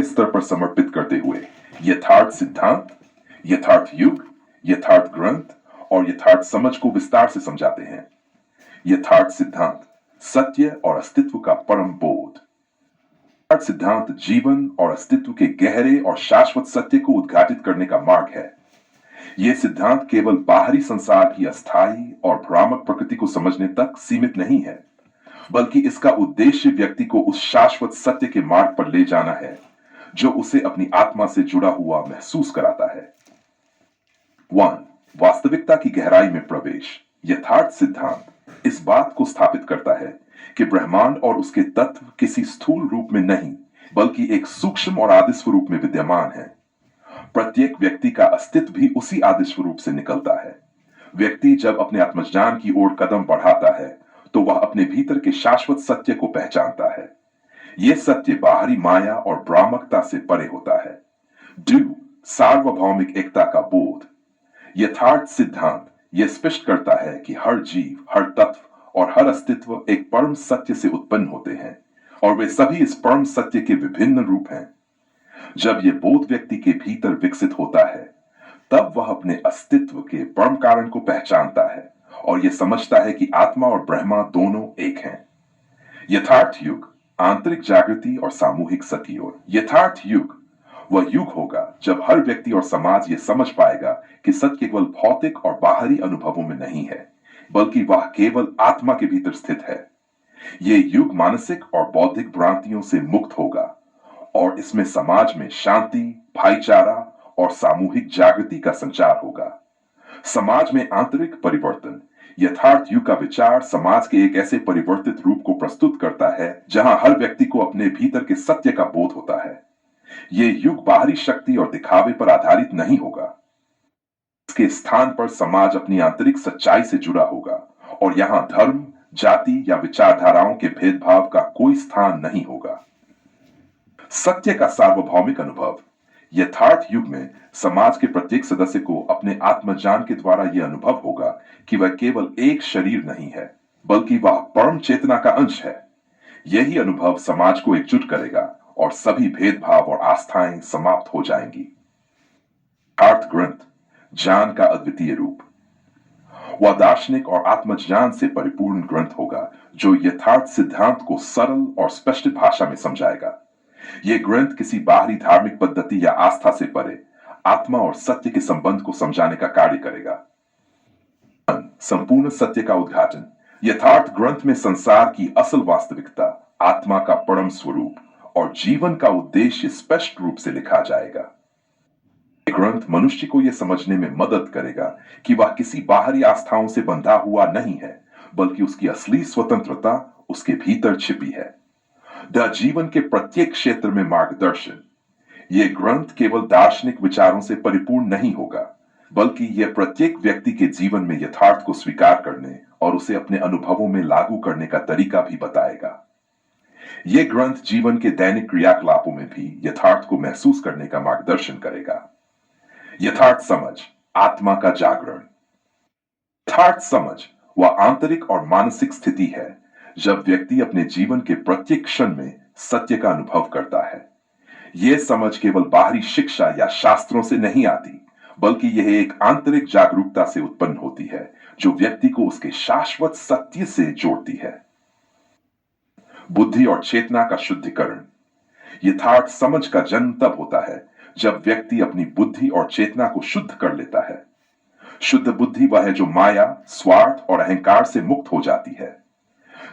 स्तर पर समर्पित करते हुए यथार्थ सिद्धांत, यथार्थ युग, यथार्थ ग्रंथ और यथार्थ समझ को विस्तार से समझाते हैं। यथार्थ सिद्धांत सत्य और अस्तित्व का परम बोध। यथार्थ सिद्धांत जीवन और अस्तित्व के गहरे और शाश्वत सत्य को उद्घाटित करने का मार्ग है। यह सिद्धांत केवल बाहरी संसार की अस्थायी और भ्रामक प्रकृति को समझने तक सीमित नहीं है, बल्कि इसका उद्देश्य व्यक्ति को उस शाश्वत सत्य के मार्ग पर ले जाना है जो उसे अपनी आत्मा से जुड़ा हुआ महसूस कराता है। 1. वास्तविकता की गहराई में प्रवेश। यथार्थ सिद्धांत इस बात को स्थापित करता है कि ब्रह्मांड और उसके तत्व किसी स्थूल रूप में नहीं, बल्कि एक सूक्ष्म और आदि स्वरूप में विद्यमान है। प्रत्येक व्यक्ति का अस्तित्व भी उसी आदि स्वरूप से निकलता है। व्यक्ति जब अपने आत्मज्ञान की ओर कदम बढ़ाता है तो वह अपने भीतर के शाश्वत सत्य को पहचानता है। यह सत्य बाहरी माया और भ्रामकता से परे होता है। 2. सार्वभौमिक एकता का बोध। यथार्थ सिद्धांत यह स्पष्ट करता है कि हर जीव, हर तत्व और हर अस्तित्व एक परम सत्य से उत्पन्न होते हैं और वे सभी इस परम सत्य के विभिन्न रूप हैं। जब यह बोध व्यक्ति के भीतर विकसित होता है, तब वह अपने अस्तित्व के परम कारण को पहचानता है और यह समझता है कि आत्मा और ब्रह्मा दोनों एक हैं। यथार्थ युग आंतरिक जागृति और सामूहिक सती ओर। यथार्थ युग वह युग होगा जब हर व्यक्ति और समाज यह समझ पाएगा कि सत्य केवल भौतिक और बाहरी अनुभवों में नहीं है, बल्कि वह केवल आत्मा के भीतर स्थित है। यह युग मानसिक और बौद्धिक भ्रांतियों से मुक्त होगा और इसमें समाज में शांति, भाईचारा और सामूहिक जागृति का संचार होगा। समाज में आंतरिक परिवर्तन। यथार्थ युग का विचार समाज के एक ऐसे परिवर्तित रूप को प्रस्तुत करता है जहां हर व्यक्ति को अपने भीतर के सत्य का बोध होता है। यह युग बाहरी शक्ति और दिखावे पर आधारित नहीं होगा। इसके स्थान पर समाज अपनी आंतरिक सच्चाई से जुड़ा होगा और यहां धर्म, जाति या विचारधाराओं के भेदभाव का कोई स्थान नहीं होगा। सत्य का सार्वभौमिक अनुभव। यथार्थ युग में समाज के प्रत्येक सदस्य को अपने आत्मज्ञान के द्वारा यह अनुभव होगा कि वह केवल एक शरीर नहीं है, बल्कि वह परम चेतना का अंश है। यही अनुभव समाज को एकजुट करेगा और सभी भेदभाव और आस्थाएं समाप्त हो जाएंगी। यथार्थ ग्रंथ ज्ञान का अद्वितीय रूप। वह दार्शनिक और आत्मज्ञान से परिपूर्ण ग्रंथ होगा जो यथार्थ सिद्धांत को सरल और स्पष्ट भाषा में समझाएगा। यह ग्रंथ किसी बाहरी धार्मिक पद्धति या आस्था से परे आत्मा और सत्य के संबंध को समझाने का कार्य करेगा। संपूर्ण सत्य का उद्घाटन। यथार्थ ग्रंथ में संसार की असल वास्तविकता, आत्मा का परम स्वरूप और जीवन का उद्देश्य स्पष्ट रूप से लिखा जाएगा। यह ग्रंथ मनुष्य को यह समझने में मदद करेगा कि वह किसी बाहरी आस्थाओं से बंधा हुआ नहीं है, बल्कि उसकी असली स्वतंत्रता उसके भीतर छिपी है। जीवन के प्रत्येक क्षेत्र में मार्गदर्शन। यह ग्रंथ केवल दार्शनिक विचारों से परिपूर्ण नहीं होगा, बल्कि यह प्रत्येक व्यक्ति के जीवन में यथार्थ को स्वीकार करने और उसे अपने अनुभवों में लागू करने का तरीका भी बताएगा। यह ग्रंथ जीवन के दैनिक क्रियाकलापों में भी यथार्थ को महसूस करने का मार्गदर्शन करेगा। यथार्थ समझ, आत्मा का जागरण। यथार्थ समझ वह आंतरिक और मानसिक स्थिति है जब व्यक्ति अपने जीवन के प्रत्येक क्षण में सत्य का अनुभव करता है। यह समझ केवल बाहरी शिक्षा या शास्त्रों से नहीं आती, बल्कि यह एक आंतरिक जागरूकता से उत्पन्न होती है जो व्यक्ति को उसके शाश्वत सत्य से जोड़ती है। बुद्धि और चेतना का शुद्धिकरण। यथार्थ समझ का जन्म तब होता है जब व्यक्ति अपनी बुद्धि और चेतना को शुद्ध कर लेता है। शुद्ध बुद्धि वह है जो माया, स्वार्थ और अहंकार से मुक्त हो जाती है।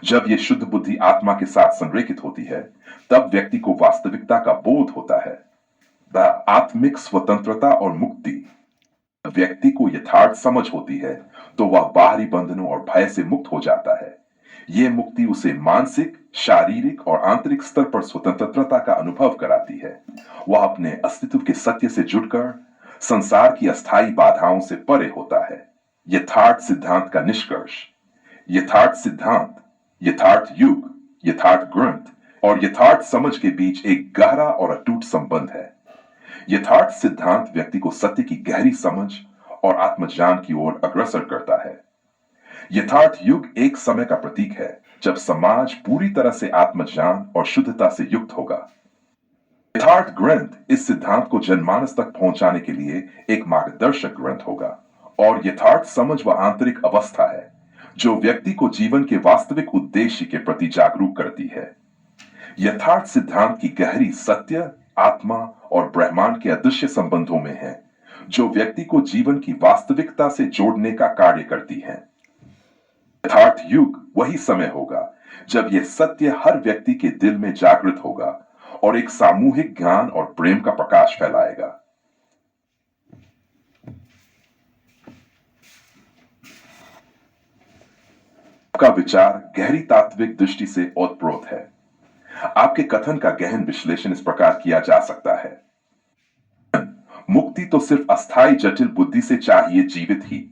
जब यह शुद्ध बुद्धि आत्मा के साथ संरेखित होती है, तब व्यक्ति को वास्तविकता का बोध होता है। आत्मिक स्वतंत्रता और मुक्ति। व्यक्ति को यथार्थ समझ होती है तो वह बाहरी बंधनों और भय से मुक्त हो जाता है। यह मुक्ति उसे मानसिक, शारीरिक और आंतरिक स्तर पर स्वतंत्रता का अनुभव कराती है। वह अपने अस्तित्व के सत्य से जुड़कर संसार की अस्थायी बाधाओं से परे होता है। यथार्थ सिद्धांत का निष्कर्ष। यथार्थ सिद्धांत, यथार्थ युग, यथार्थ ग्रंथ और यथार्थ समझ के बीच एक गहरा और अटूट संबंध है। यथार्थ सिद्धांत व्यक्ति को सत्य की गहरी समझ और आत्मज्ञान की ओर अग्रसर करता है। यथार्थ युग एक समय का प्रतीक है जब समाज पूरी तरह से आत्मज्ञान और शुद्धता से युक्त होगा। यथार्थ ग्रंथ इस सिद्धांत को जनमानस तक पहुंचाने के लिए एक मार्गदर्शक ग्रंथ होगा और यथार्थ समझ व आंतरिक अवस्था है जो व्यक्ति को जीवन के वास्तविक उद्देश्य के प्रति जागरूक करती है। यथार्थ सिद्धांत की गहरी सत्य, आत्मा और ब्रह्मांड के अदृश्य संबंधों में है जो व्यक्ति को जीवन की वास्तविकता से जोड़ने का कार्य करती है। यथार्थ युग वही समय होगा जब यह सत्य हर व्यक्ति के दिल में जागृत होगा और एक सामूहिक ज्ञान और प्रेम का प्रकाश फैलाएगा। आपका विचार गहरी तात्विक दृष्टि से ओतप्रोत है। आपके कथन का गहन विश्लेषण इस प्रकार किया जा सकता है। मुक्ति तो सिर्फ अस्थाई जटिल बुद्धि से चाहिए जीवित ही।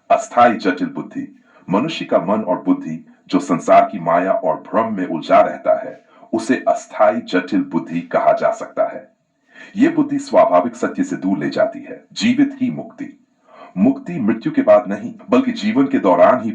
अस्थाई जटिल बुद्धि मनुष्य का मन और बुद्धि जो संसार की माया और भ्रम में उलझा रहता है उसे अस्थाई जटिल बुद्धि कहा जा सकता है। यह बुद्धि स्वाभाविक सत्य से दूर ले जाती है। जीवित ही मुक्ति। मुक्ति मृत्यु के बाद नहीं बल्कि जीवन के दौरान ही